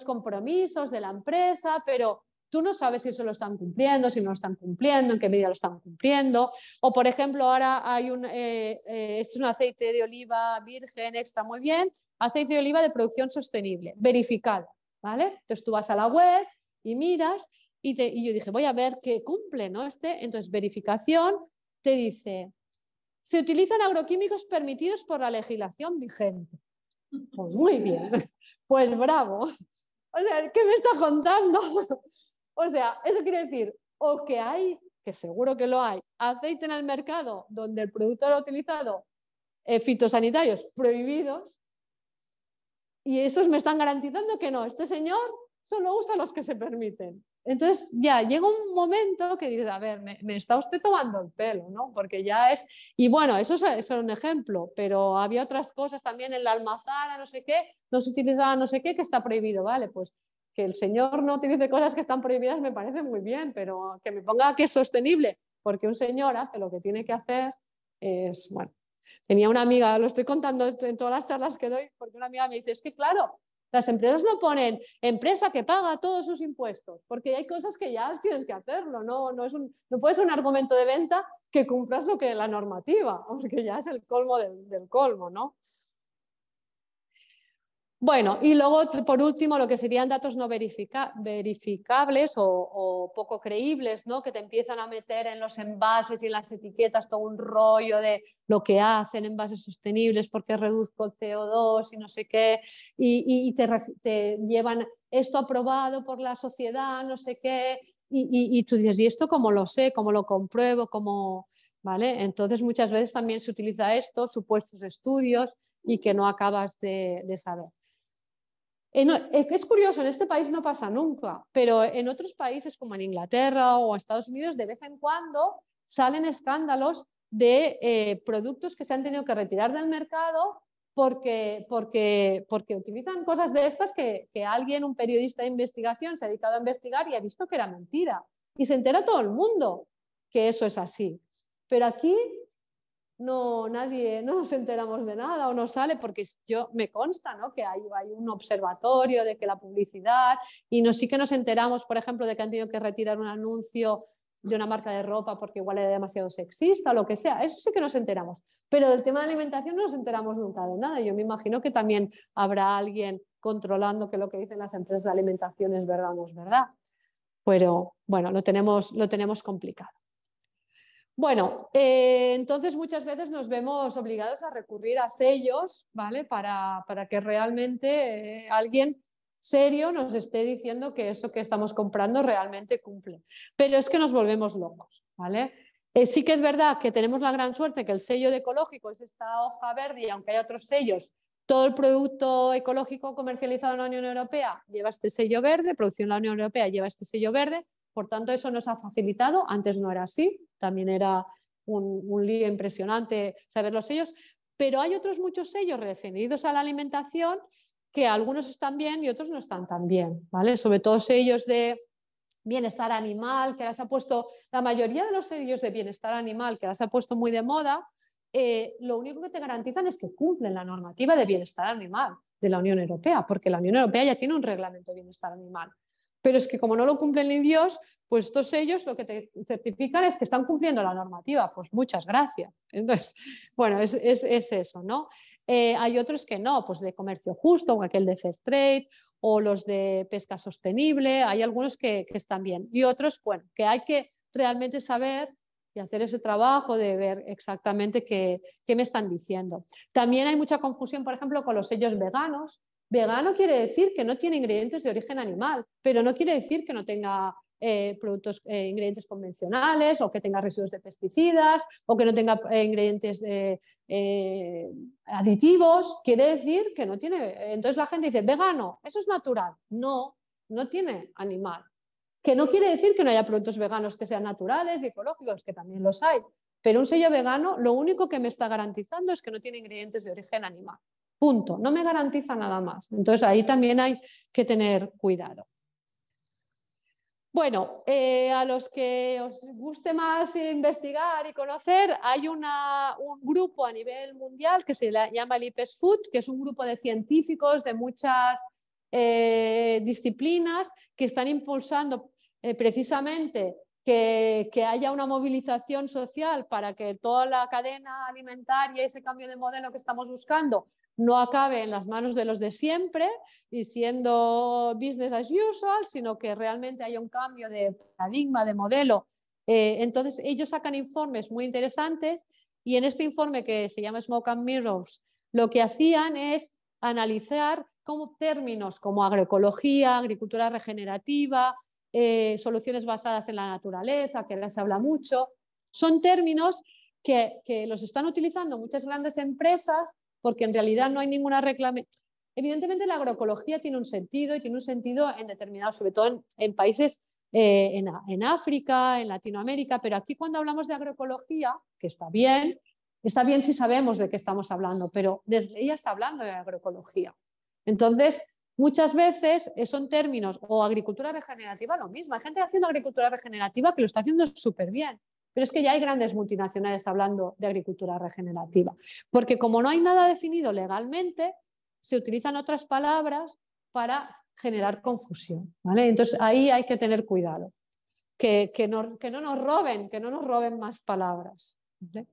compromisos de la empresa, pero tú no sabes si eso lo están cumpliendo, si no lo están cumpliendo, en qué medida lo están cumpliendo. O, por ejemplo, ahora hay esto es un aceite de oliva virgen extra, muy bien, aceite de oliva de producción sostenible, verificado, ¿vale? Entonces tú vas a la web y miras y yo dije, voy a ver qué cumple, ¿no? Entonces, verificación te dice, se utilizan agroquímicos permitidos por la legislación vigente. Pues muy bien, pues bravo. O sea, ¿qué me está contando? O sea, eso quiere decir, o que hay, que seguro que lo hay, aceite en el mercado donde el productor ha utilizado fitosanitarios prohibidos y esos me están garantizando que no, este señor solo usa los que se permiten. Entonces ya llega un momento que dices, a ver, me está usted tomando el pelo, ¿no? Porque ya es... Y bueno, eso es un ejemplo, pero había otras cosas también en la almazara, no sé qué, no se utilizaba no sé qué, que está prohibido, ¿vale? Pues que el señor no utilice cosas que están prohibidas me parece muy bien, pero que me ponga que es sostenible, porque un señor hace lo que tiene que hacer, es, bueno... Tenía una amiga, lo estoy contando en todas las charlas que doy, porque una amiga me dice, es que claro, las empresas no ponen empresa que paga todos sus impuestos, porque hay cosas que ya tienes que hacerlo, no puede ser un argumento de venta que cumplas lo que la normativa, porque ya es el colmo del colmo, ¿no? Bueno, y luego, por último, lo que serían datos no verificables o poco creíbles, ¿no? Que te empiezan a meter en los envases y en las etiquetas todo un rollo de lo que hacen envases sostenibles porque reduzco el CO2 y no sé qué, y te llevan esto aprobado por la sociedad, no sé qué, y tú dices, ¿y esto cómo lo sé? ¿Cómo lo compruebo? ¿Cómo...? ¿Vale? Entonces, muchas veces también se utiliza esto, supuestos estudios, y que no acabas de saber. Es curioso, en este país no pasa nunca, pero en otros países como en Inglaterra o Estados Unidos de vez en cuando salen escándalos de productos que se han tenido que retirar del mercado porque utilizan cosas de estas que alguien, un periodista de investigación, se ha dedicado a investigar y ha visto que era mentira. Y se entera todo el mundo. que eso es así. Pero aquí no nos enteramos de nada o no sale, porque me consta, ¿no?, que hay un observatorio de que la publicidad, y sí que nos enteramos, por ejemplo, de que han tenido que retirar un anuncio de una marca de ropa porque igual era demasiado sexista o lo que sea. Eso sí que nos enteramos. Pero del tema de alimentación no nos enteramos nunca de nada. Yo me imagino que también habrá alguien controlando que lo que dicen las empresas de alimentación es verdad o no es verdad. Pero bueno, lo tenemos complicado. Bueno, entonces muchas veces nos vemos obligados a recurrir a sellos, ¿vale? Para que realmente alguien serio nos esté diciendo que eso que estamos comprando realmente cumple. Pero es que nos volvemos locos, ¿vale? Sí que es verdad que tenemos la gran suerte que el sello de ecológico es esta hoja verde, y aunque hay otros sellos, todo el producto ecológico comercializado en la Unión Europea lleva este sello verde, producción en la Unión Europea lleva este sello verde. Por tanto, eso nos ha facilitado. Antes no era así, también era un lío impresionante saber los sellos, pero hay otros muchos sellos referidos a la alimentación que algunos están bien y otros no están tan bien, ¿vale? Sobre todo sellos de bienestar animal, que ahora se ha puesto, la mayoría de los sellos de bienestar animal que ahora se ha puesto muy de moda, lo único que te garantizan es que cumplen la normativa de bienestar animal de la Unión Europea, porque la Unión Europea ya tiene un reglamento de bienestar animal. Pero es que como no lo cumplen ni Dios, pues estos sellos lo que te certifican es que están cumpliendo la normativa. Pues muchas gracias. Entonces, bueno, es eso, ¿no? Hay otros que no, pues de comercio justo, o aquel de Fair Trade, o los de pesca sostenible. Hay algunos que están bien. Y otros, bueno, que hay que realmente saber y hacer ese trabajo de ver exactamente qué me están diciendo. También hay mucha confusión, por ejemplo, con los sellos veganos. Vegano quiere decir que no tiene ingredientes de origen animal, pero no quiere decir que no tenga ingredientes convencionales, o que tenga residuos de pesticidas, o que no tenga ingredientes aditivos. Quiere decir que no tiene. Entonces la gente dice, vegano, eso es natural. No, no tiene animal. Que no quiere decir que no haya productos veganos que sean naturales y ecológicos, que también los hay. Pero un sello vegano lo único que me está garantizando es que no tiene ingredientes de origen animal. Punto. No me garantiza nada más. Entonces ahí también hay que tener cuidado. Bueno, a los que os guste más investigar y conocer, hay un grupo a nivel mundial que se llama el IPES-Food, que es un grupo de científicos de muchas disciplinas que están impulsando precisamente que haya una movilización social para que toda la cadena alimentaria y ese cambio de modelo que estamos buscando no acabe en las manos de los de siempre y siendo business as usual, sino que realmente haya un cambio de paradigma, de modelo. Entonces ellos sacan informes muy interesantes, y en este informe, que se llama Smoke and Mirrors, lo que hacían es analizar cómo términos como agroecología, agricultura regenerativa, soluciones basadas en la naturaleza, que ahora se habla mucho, son términos que los están utilizando muchas grandes empresas, porque en realidad no hay ninguna reglamentación. Evidentemente la agroecología tiene un sentido, y tiene un sentido en determinados, sobre todo en países en África, en Latinoamérica, pero aquí cuando hablamos de agroecología, que está bien si sabemos de qué estamos hablando, pero desde ella está hablando de agroecología. Entonces, muchas veces son términos, o agricultura regenerativa, lo mismo. Hay gente haciendo agricultura regenerativa que lo está haciendo súper bien. Pero es que ya hay grandes multinacionales hablando de agricultura regenerativa. Porque como no hay nada definido legalmente, se utilizan otras palabras para generar confusión, ¿vale? Entonces ahí hay que tener cuidado. Que no nos roben más palabras, ¿vale?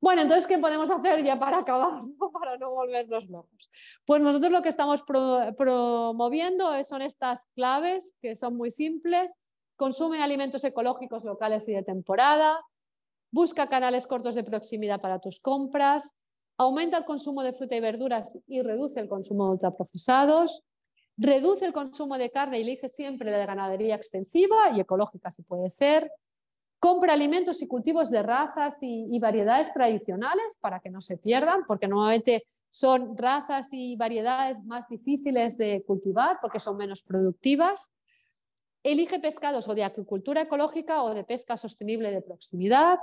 Bueno, entonces, ¿qué podemos hacer ya para acabar, ¿no? Para no volvernos locos? Pues nosotros lo que estamos promoviendo son estas claves, que son muy simples. Consume alimentos ecológicos locales y de temporada. Busca canales cortos de proximidad para tus compras. Aumenta el consumo de fruta y verduras y reduce el consumo de ultraprocesados. Reduce el consumo de carne y elige siempre de ganadería extensiva y ecológica si puede ser. Compra alimentos y cultivos de razas y variedades tradicionales para que no se pierdan, porque normalmente son razas y variedades más difíciles de cultivar porque son menos productivas. Elige pescados o de acuicultura ecológica o de pesca sostenible de proximidad.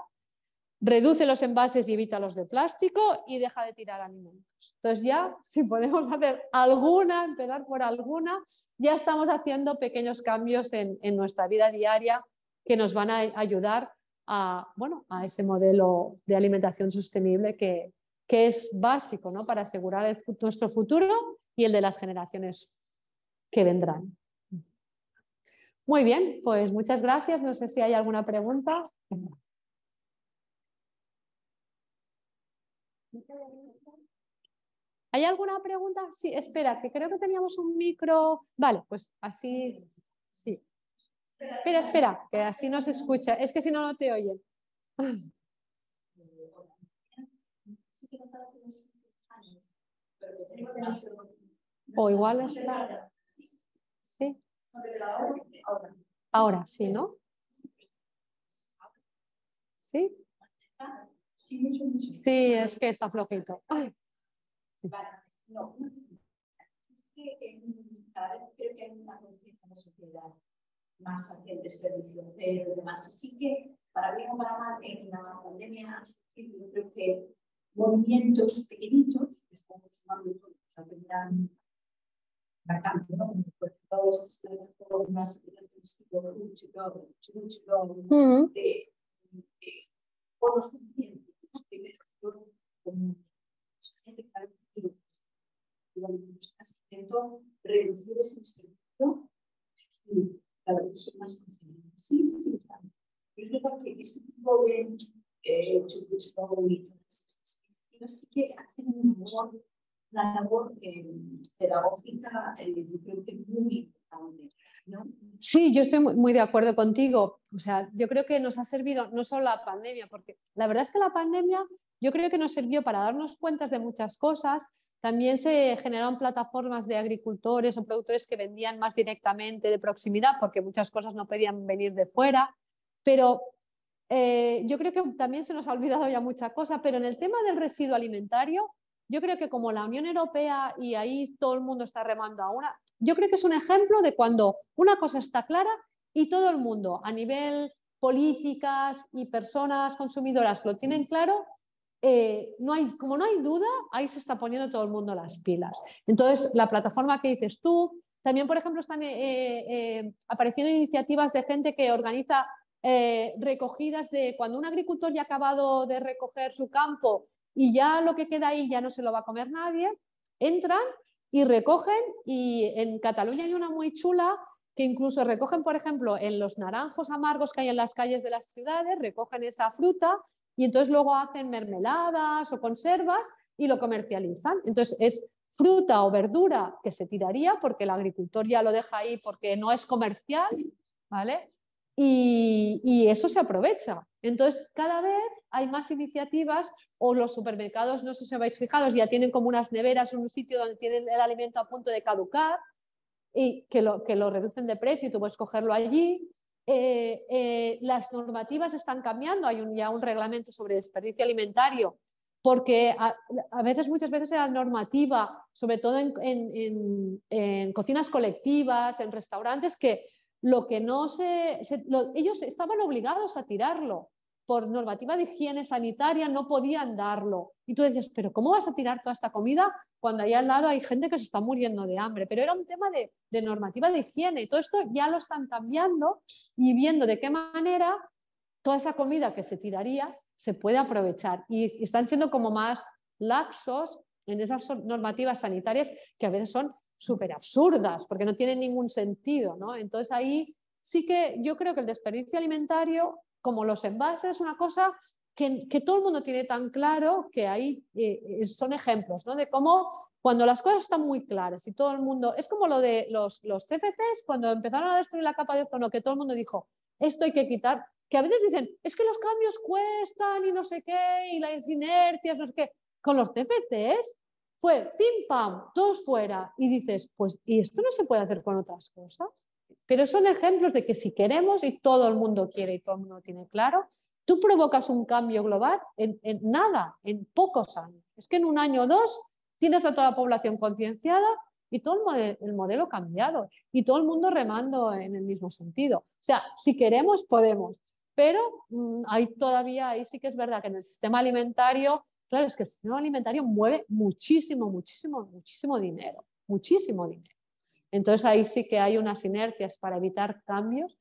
Reduce los envases y evita los de plástico, y deja de tirar alimentos. Entonces ya, si podemos hacer alguna, empezar por alguna, ya estamos haciendo pequeños cambios en nuestra vida diaria que nos van a ayudar bueno, a ese modelo de alimentación sostenible que es básico, ¿no? Para asegurar nuestro futuro y el de las generaciones que vendrán. Muy bien, pues muchas gracias. No sé si hay alguna pregunta. ¿Hay alguna pregunta? Sí, espera, que creo que teníamos un micro. Vale, pues así, sí. Espera, que así no se escucha. Es que si no, no te oyen. O igual está. Sí. Ahora sí, ¿no? Sí. Sí, es que está flojito. Ay. No, es que cada vez creo que hay una conciencia en la sociedad más hacia el desperdicio cero y demás. Así que, para bien o para mal, en la pandemia, yo creo que movimientos pequeñitos que están sumando todos a gran cambio, ¿no? Como por ejemplo, estas plataformas, aplicaciones tipo Chuchugo, de bonos conscientes, primero como gente que intento reducir ese instrumento y cada vez soy más consciente. Sí, claro. Es verdad que este tipo de sí que hacen una labor pedagógica, yo creo que muy importante, ¿no? Sí, yo estoy muy de acuerdo contigo. O sea, yo creo que nos ha servido no solo la pandemia, porque la verdad es que la pandemia yo creo que nos sirvió para darnos cuenta de muchas cosas. También se generaron plataformas de agricultores o productores que vendían más directamente de proximidad, porque muchas cosas no podían venir de fuera. Pero yo creo que también se nos ha olvidado ya mucha cosa. Pero en el tema del residuo alimentario, yo creo que como la Unión Europea, y ahí todo el mundo está remando a una, yo creo que es un ejemplo de cuando una cosa está clara y todo el mundo a nivel políticas y personas consumidoras lo tienen claro, como no hay duda, ahí se está poniendo todo el mundo las pilas. Entonces, la plataforma que dices tú, también, por ejemplo, están apareciendo iniciativas de gente que organiza recogidas de cuando un agricultor ya ha acabado de recoger su campo y ya lo que queda ahí ya no se lo va a comer nadie, entran y recogen, y en Cataluña hay una muy chula que incluso recogen, por ejemplo, en los naranjos amargos que hay en las calles de las ciudades, recogen esa fruta y entonces luego hacen mermeladas o conservas y lo comercializan. Entonces es fruta o verdura que se tiraría porque el agricultor ya lo deja ahí porque no es comercial, ¿vale? Y eso se aprovecha. Entonces, cada vez hay más iniciativas, o los supermercados, no sé si habéis fijado, ya tienen como unas neveras, un sitio donde tienen el alimento a punto de caducar y que lo reducen de precio y tú puedes cogerlo allí. Las normativas están cambiando, hay ya un reglamento sobre desperdicio alimentario, porque muchas veces era normativa, sobre todo en cocinas colectivas, en restaurantes, que lo que no ellos estaban obligados a tirarlo. Por normativa de higiene sanitaria no podían darlo. Y tú decías, pero ¿cómo vas a tirar toda esta comida cuando ahí al lado hay gente que se está muriendo de hambre? Pero era un tema de normativa de higiene. Y todo esto ya lo están cambiando y viendo de qué manera toda esa comida que se tiraría se puede aprovechar. Y están siendo como más laxos en esas normativas sanitarias que a veces son súper absurdas porque no tienen ningún sentido, ¿no? Entonces ahí sí que yo creo que el desperdicio alimentario, como los envases, es una cosa que todo el mundo tiene tan claro, que ahí son ejemplos, ¿no? De cómo cuando las cosas están muy claras y todo el mundo, es como lo de los CFCs, cuando empezaron a destruir la capa de ozono, que todo el mundo dijo, esto hay que quitar, que a veces dicen, es que los cambios cuestan y no sé qué, y las inercias, no sé qué. Con los CFCs fue pim pam, todos fuera, y dices, pues, ¿y esto no se puede hacer con otras cosas? Pero son ejemplos de que si queremos y todo el mundo quiere y todo el mundo tiene claro, tú provocas un cambio global en nada, en pocos años. Es que en un año o dos tienes a toda la población concienciada y todo el modelo cambiado y todo el mundo remando en el mismo sentido. O sea, si queremos, podemos. Pero hay todavía, ahí sí que es verdad que en el sistema alimentario, claro, es que el sistema alimentario mueve muchísimo, muchísimo, muchísimo dinero, muchísimo dinero. Entonces ahí sí que hay unas inercias para evitar cambios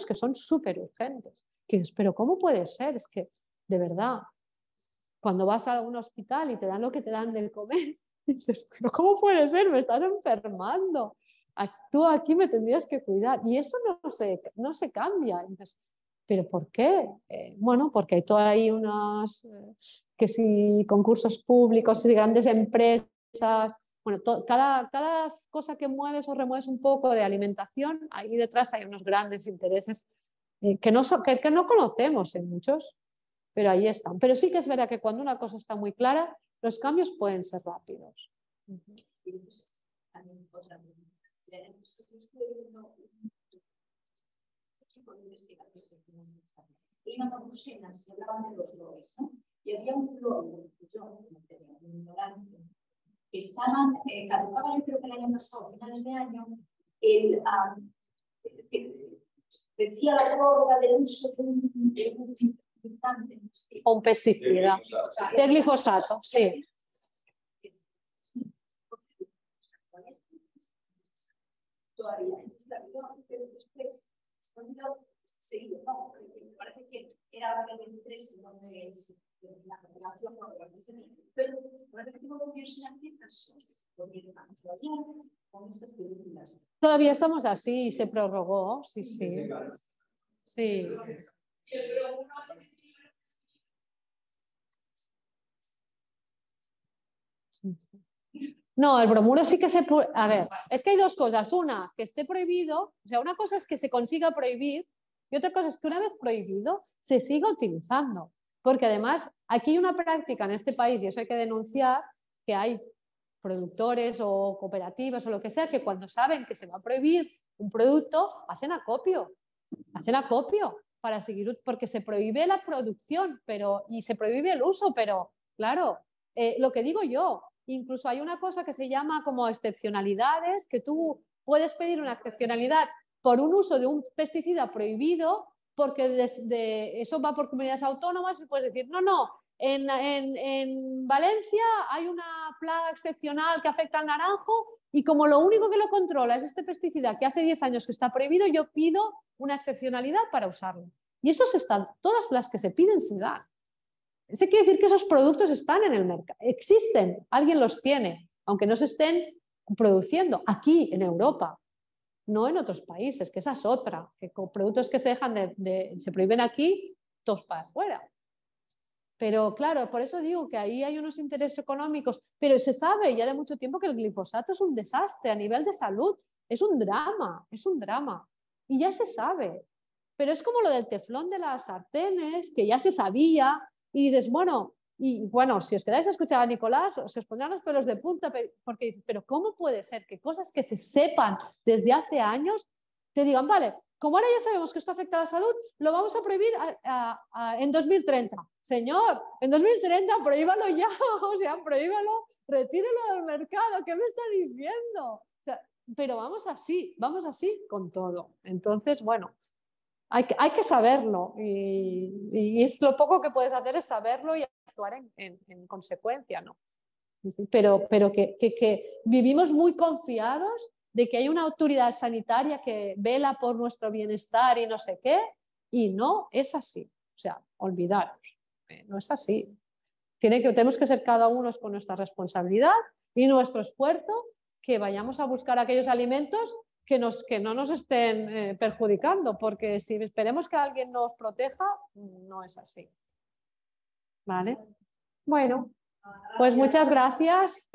que son súper urgentes. Que dices, pero ¿cómo puede ser? Es que, de verdad, cuando vas a un hospital y te dan lo que te dan de comer, dices, pero ¿cómo puede ser? Me estás enfermando. Tú aquí me tendrías que cuidar. Y eso no se cambia. Entonces, ¿pero por qué? Bueno, porque hay todas ahí unas, que si concursos públicos, y grandes empresas, bueno, cada cosa que mueves o remueves un poco de alimentación, ahí detrás hay unos grandes intereses que no conocemos en muchos, pero ahí están. Pero sí que es verdad que cuando una cosa está muy clara, los cambios pueden ser rápidos. Iban a Bruselas y hablaban de los LOEs, ¿no? Y había un LOE, yo no tenía mi ignorancia, que estaban, caducaban, creo que el año pasado, a finales de año, decía la prórroga del uso de un fertilizante. Un pesticida. De glifosato, sí. Todavía, pero después, seguido, ¿no? Me parece que era el 23 en donde la relación con la pero parece que no volvió sin hacer caso, porque con estas películas. Todavía estamos así, se prorrogó, sí, sí. Sí. No, el bromuro sí que se puede. A ver, es que hay dos cosas. Una, que esté prohibido, o sea, una cosa es que se consiga prohibir y otra cosa es que una vez prohibido se siga utilizando. Porque además aquí hay una práctica en este país, y eso hay que denunciar, que hay productores o cooperativas o lo que sea, que cuando saben que se va a prohibir un producto, hacen acopio para seguir, porque se prohíbe la producción y se prohíbe el uso, pero claro, lo que digo yo, incluso hay una cosa que se llama como excepcionalidades, que tú puedes pedir una excepcionalidad por un uso de un pesticida prohibido, porque eso va por comunidades autónomas y puedes decir, no, en Valencia hay una plaga excepcional que afecta al naranjo y como lo único que lo controla es este pesticida que hace 10 años que está prohibido, yo pido una excepcionalidad para usarlo. Y esos están, todas las que se piden se dan. Eso quiere decir que esos productos están en el mercado, existen, alguien los tiene, aunque no se estén produciendo aquí en Europa, no en otros países, que esa es otra, que con productos que se dejan se prohíben aquí, todos para afuera. Pero claro, por eso digo que ahí hay unos intereses económicos, pero se sabe ya de mucho tiempo que el glifosato es un desastre a nivel de salud, es un drama, y ya se sabe. Pero es como lo del teflón de las sartenes, que ya se sabía, y dices, bueno, si os quedáis a escuchar a Nicolás, os pondrán los pelos de punta, porque dices, pero ¿cómo puede ser que cosas que se sepan desde hace años te digan, vale, como ahora ya sabemos que esto afecta a la salud, lo vamos a prohibir en 2030. Señor, en 2030 prohíbalo ya, o sea, prohíbalo, retírelo del mercado, ¿qué me está diciendo? O sea, pero vamos así con todo. Entonces, bueno, hay que saberlo y es lo poco que puedes hacer es saberlo y actuar en consecuencia, ¿no? Pero que vivimos muy confiados de que hay una autoridad sanitaria que vela por nuestro bienestar y no sé qué, y no es así. O sea, olvidaros, no es así. Tenemos que ser cada uno con nuestra responsabilidad y nuestro esfuerzo, que vayamos a buscar aquellos alimentos que no nos estén perjudicando, porque si esperemos que alguien nos proteja, no es así. ¿Vale? Bueno, pues muchas gracias.